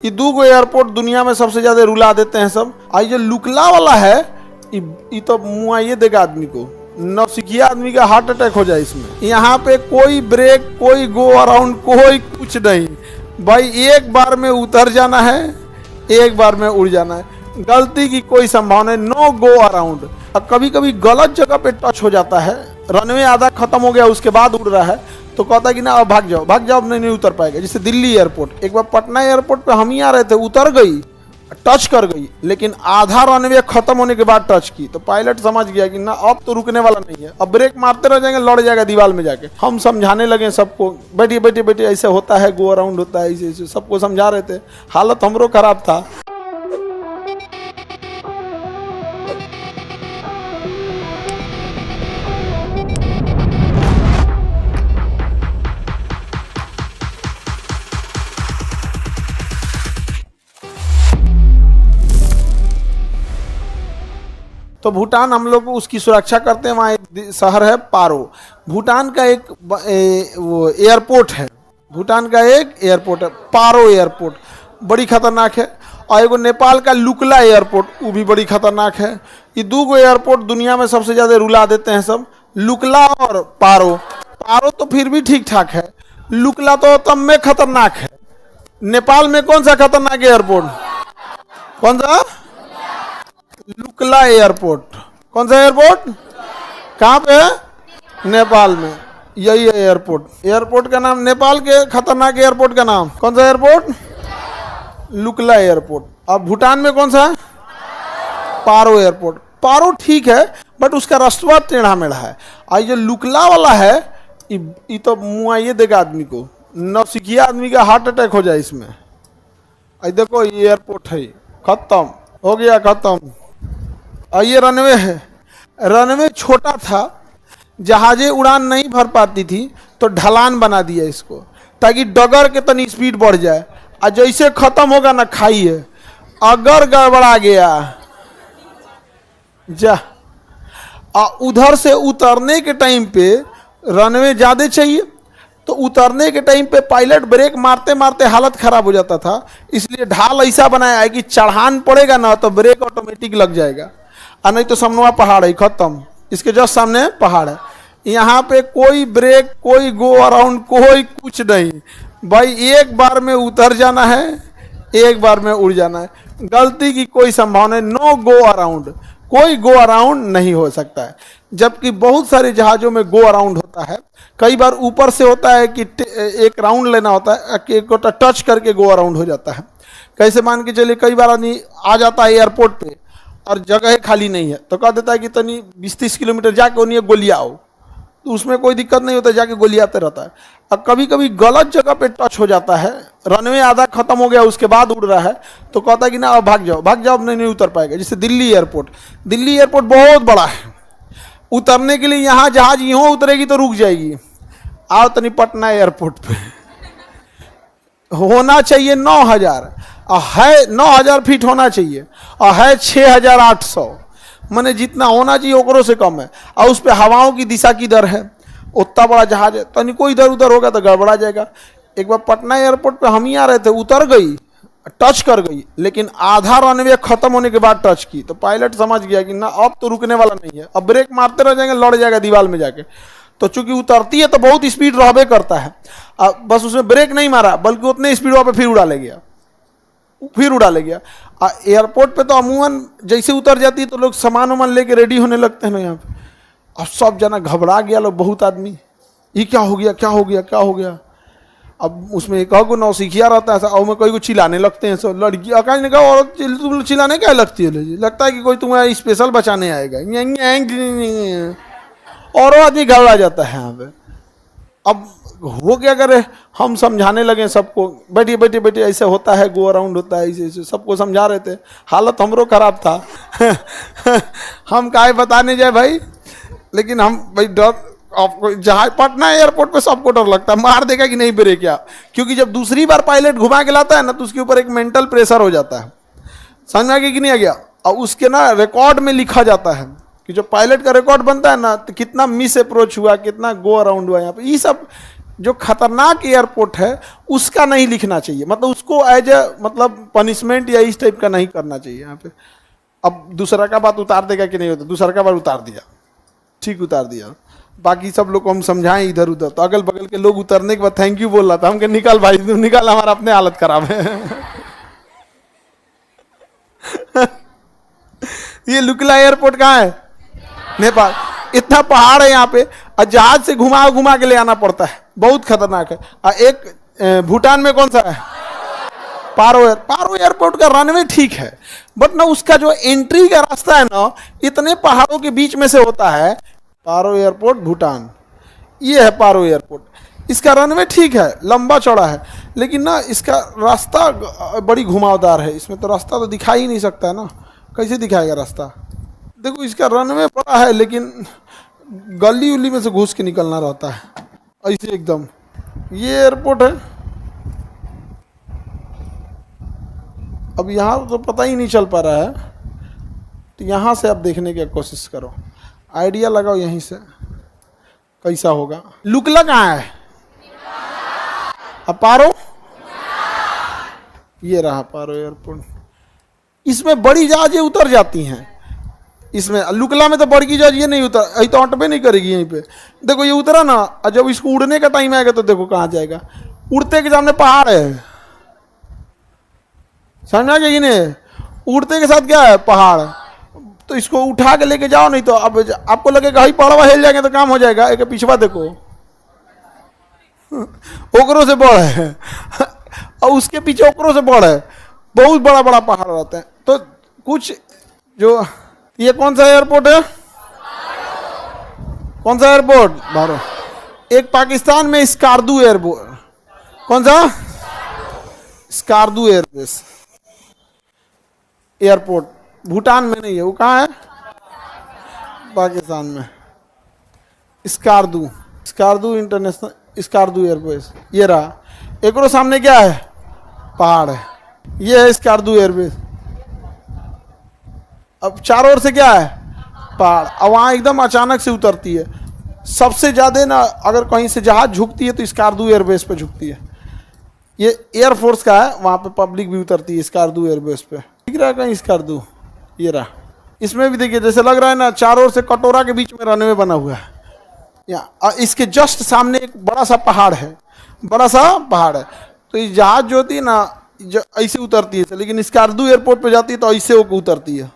ये दो गो एयरपोर्ट दुनिया में सबसे ज्यादा रुला देते हैं सब। आई जो लुकला वाला है ये तो मुआइए देगा आदमी को, नौसिखिया आदमी का हार्ट अटैक हो जाए इसमें। यहाँ पे कोई ब्रेक, कोई गो अराउंड, कोई कुछ नहीं भाई। एक बार में उतर जाना है, एक बार में उड़ जाना है, गलती की कोई संभावना है, नो गो अराउंड। अब कभी कभी गलत जगह पे टच हो जाता है, रनवे आधा खत्म हो गया उसके बाद उड़ रहा है तो कहता है कि ना अब भाग जाओ अब नहीं उतर पाएगा। जैसे दिल्ली एयरपोर्ट, एक बार पटना एयरपोर्ट पे हम ही आ रहे थे, उतर गई, टच कर गई, लेकिन आधा रनवे खत्म होने के बाद टच की तो पायलट समझ गया कि ना अब तो रुकने वाला नहीं है, अब ब्रेक मारते रह जाएंगे, लड़ जाएगा दीवार में जाके। हम समझाने लगे सबको, बैठिए बैठिए बैठिए, ऐसे होता है, गो अराउंड होता है, ऐसे ऐसे सबको समझा रहे थे। हालत हमरो खराब था। तो भूटान हम लोग उसकी सुरक्षा करते हैं। वहाँ एक शहर है पारो, भूटान का एक वो एयरपोर्ट है, भूटान का एक एयरपोर्ट है पारो एयरपोर्ट, बड़ी खतरनाक है। और एगो नेपाल का लुकला एयरपोर्ट, वो भी बड़ी खतरनाक है। ये दो गो एयरपोर्ट दुनिया में सबसे ज़्यादा रुला देते हैं सब, लुकला और पारो। पारो तो फिर भी ठीक ठाक है, लुकला तो तब में खतरनाक है। नेपाल में कौन सा खतरनाक एयरपोर्ट, कौन सा? लुकला एयरपोर्ट। कौन सा एयरपोर्ट, कहाँ पे है? नेपाल में। यही है एयरपोर्ट, एयरपोर्ट का नाम, नेपाल के खतरनाक एयरपोर्ट का नाम कौन सा एयरपोर्ट? लुकला एयरपोर्ट। अब भूटान में कौन सा? पारो एयरपोर्ट। पारो ठीक है बट उसका रास्ता टेढ़ा मेढ़ा है। और जो लुकला वाला है ये तो मुआइए देगा आदमी को, नौसिखिया आदमी का हार्ट अटैक हो जाए इसमें। आई देखो ये एयरपोर्ट है, खत्म हो गया, खत्म। और ये रनवे है, रनवे छोटा था, जहाजें उड़ान नहीं भर पाती थी तो ढलान बना दिया इसको ताकि डगर के तनी स्पीड बढ़ जाए। और जैसे खत्म होगा ना खाइए, अगर गड़बड़ा गया जा उधर से उतरने के टाइम पे रनवे ज़्यादा चाहिए तो उतरने के टाइम पे पायलट ब्रेक मारते मारते हालत खराब हो जाता था। इसलिए ढाल ऐसा बनाया है कि चढ़ान पड़ेगा ना तो ब्रेक ऑटोमेटिक लग जाएगा, और नहीं तो सामने पहाड़ है, खत्म। इसके जस्ट सामने पहाड़ है, यहाँ पे कोई ब्रेक, कोई गो अराउंड, कोई कुछ नहीं भाई। एक बार में उतर जाना है, एक बार में उड़ जाना है, गलती की कोई संभावना, नो गो अराउंड, कोई गो अराउंड नहीं हो सकता है। जबकि बहुत सारे जहाज़ों में गो अराउंड होता है, कई बार ऊपर से होता है कि एक राउंड लेना होता है, एक टच करके गो अराउंड हो जाता है। कैसे मान के चलिए, कई बार आदमी आ जाता है एयरपोर्ट पे और जगह खाली नहीं है तो कह देता है कि तनी 20-30 किलोमीटर जाके उन्हें गोलियाओ, तो उसमें कोई दिक्कत नहीं होता, जाके गोलियाते रहता है। अब कभी कभी गलत जगह पे टच हो जाता है, रनवे आधा खत्म हो गया उसके बाद उड़ रहा है तो कहता है कि ना अब भाग जाओ अब नहीं उतर पाएगा। जैसे दिल्ली एयरपोर्ट, दिल्ली एयरपोर्ट बहुत बड़ा है, उतरने के लिए यहाँ जहाज यूँ उतरेगी तो रुक जाएगी। आओ तनी पटना एयरपोर्ट पे होना चाहिए 9,000 और है 9,000 फीट होना चाहिए और है 6,800, माने जितना होना चाहिए ओकरों से कम है। और उस पर हवाओं की दिशा की दर है, उतना बड़ा जहाज है, तनी कोई इधर उधर होगा तो गड़बड़ा जाएगा। एक बार पटना एयरपोर्ट पे हम ही आ रहे थे, उतर गई, टच कर गई, लेकिन आधा रनवे खत्म होने के बाद टच की तो पायलट समझ गया कि ना अब तो रुकने वाला नहीं है, अब ब्रेक मारते रह जाएंगे, लड़ जाएगा दीवार में जाके। तो चूंकि उतरती है तो बहुत स्पीड रहबे करता है, बस उसमें ब्रेक नहीं मारा बल्कि उतने स्पीड वहाँ पे फिर उड़ा ले गया। एयरपोर्ट पे तो अमूमन जैसे उतर जाती है तो लोग सामान वामान लेके रेडी होने लगते हैं ना यहाँ पे। अब सब जना घबरा गया लोग, बहुत आदमी, ये क्या हो गया क्या हो गया क्या हो गया। अब उसमें एक को नौसिखिया रहता है और में कई को चिल्लाने लगते हैं सब। लड़की आकाश ने कहा औरत तुम चिल्लाने क्या लगती है, लगता है कि कोई तुम्हें स्पेशल बचाने आएगा, और आदमी घबरा जाता है यहाँ पे। अब हो क्या करे, हम समझाने लगे सबको, बैठिए बैठिए बैठिए, ऐसे होता है, गो अराउंड होता है, ऐसे ऐसे सबको समझा रहे थे। हालत हमरो खराब था हम काहे बताने जाए भाई, लेकिन हम भाई डर, आपको जहाँ पटना एयरपोर्ट पे सबको डर लगता है मार देगा कि नहीं ब्रेक क्या, क्योंकि जब दूसरी बार पायलट घुमा के लाता है ना तो उसके ऊपर एक मेंटल प्रेशर हो जाता है। समझ में आ गया कि नहीं आ गया? और उसके ना रिकॉर्ड में लिखा जाता है कि जो पायलट का रिकॉर्ड बनता है ना तो कितना मिस अप्रोच हुआ, कितना गो अराउंड हुआ यहाँ पे, ये सब जो खतरनाक एयरपोर्ट है उसका नहीं लिखना चाहिए, मतलब उसको एज ए मतलब पनिशमेंट या इस टाइप का नहीं करना चाहिए यहाँ पे। अब दूसरा का बात उतार देगा कि नहीं होता, दूसरा का बात उतार दिया, ठीक उतार दिया, बाकी सब लोग को हम समझाएं इधर उधर, तो अगल बगल के लोग उतरने के बाद थैंक यू बोल रहा था, हम कहे निकाल भाई तू निकाल, हमारा अपने हालत खराब है। ये लुकला एयरपोर्ट कहाँ है? नेपाल। इतना पहाड़ है यहाँ पे और जहाज से घुमा घुमा के ले आना पड़ता है, बहुत खतरनाक है। और एक भूटान में कौन सा है? पारो एयरपोर्ट का रनवे ठीक है, बट ना उसका जो एंट्री का रास्ता है ना इतने पहाड़ों के बीच में से होता है। पारो एयरपोर्ट भूटान, ये है पारो एयरपोर्ट। इसका रनवे ठीक है, लंबा चौड़ा है, लेकिन ना इसका रास्ता बड़ी घुमावदार है। इसमें तो रास्ता तो दिखाई ही नहीं सकता है ना, कैसे दिखाएगा रास्ता? देखो इसका रनवे बड़ा है, लेकिन गली उली में से घुस के निकलना रहता है ऐसे एकदम। ये एयरपोर्ट है। अब यहाँ तो पता ही नहीं चल पा रहा है, तो यहाँ से आप देखने की कोशिश करो, आइडिया लगाओ यहीं से कैसा होगा। लुकला कहाँ है? अब पारो, ये रहा पारो एयरपोर्ट। इसमें बड़ी जहाजें उतर जाती हैं, इसमें लुकला में तो बड़ी जहाज ये नहीं उतर, यही तो अटबे नहीं करेगी यहीं पे। देखो ये उतरा ना, और जब इसको उड़ने का टाइम आएगा तो देखो कहाँ जाएगा। उड़ते के सामने पहाड़ है, समझा कि नहीं? उड़ते के साथ क्या है? पहाड़। तो इसको उठा के लेके जाओ, नहीं तो अब आपको लगेगा ही पहाड़वा हिल जाएंगे तो काम हो जाएगा। एक पिछवा देखो, ओकरों से बड़ है और उसके पीछे ओकरों से बड़ है, बहुत बड़ा बड़ा पहाड़ रहते हैं। तो कुछ जो ये कौन सा एयरपोर्ट है? कौन सा एयरपोर्ट? भारत। एक पाकिस्तान में स्कार्दू एयरपोर्ट, कौन सा? Skardu airbase airport. भूटान में नहीं है, वो कहाँ है? पाकिस्तान में। स्कार्दू इंटरनेशनल स्कार्दू एयरबेस, ये रहा। एक और सामने क्या है? पहाड़ है, ये है स्कार्दू एयरबेस। अब चारों ओर से क्या है? पहाड़। अब वहाँ एकदम अचानक से उतरती है। सबसे ज़्यादा ना अगर कहीं से जहाज झुकती है तो स्कार्दू एयरबेस पे झुकती है। ये एयरफोर्स का है, वहाँ पे पब्लिक भी उतरती है स्कार्दू एयरबेस पे। दिख रहा है कहीं स्कार्दू? ये रहा। इसमें भी देखिए जैसे लग रहा है ना चारों ओर से कटोरा के बीच में रनवे बना हुआ है। यहाँ इसके जस्ट सामने एक बड़ा सा पहाड़ है, बड़ा सा पहाड़ है। तो ये जहाज जो होती है ना ऐसे उतरती है, लेकिन स्कार्दू एयरपोर्ट पे जाती है तो ऐसे होकर उतरती है।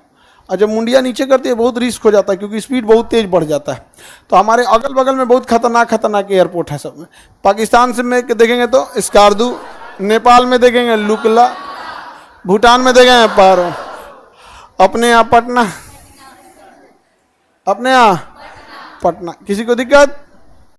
और जब मुंडिया नीचे करती है बहुत रिस्क हो जाता है, क्योंकि स्पीड बहुत तेज बढ़ जाता है। तो हमारे अगल बगल में बहुत खतरनाक एयरपोर्ट है सब में। पाकिस्तान से में देखेंगे तो स्कार्दू, नेपाल में देखेंगे लुकला, भूटान में देखेंगे पारो, अपने यहाँ पटना, अपने यहाँ पटना। किसी को दिक्कत?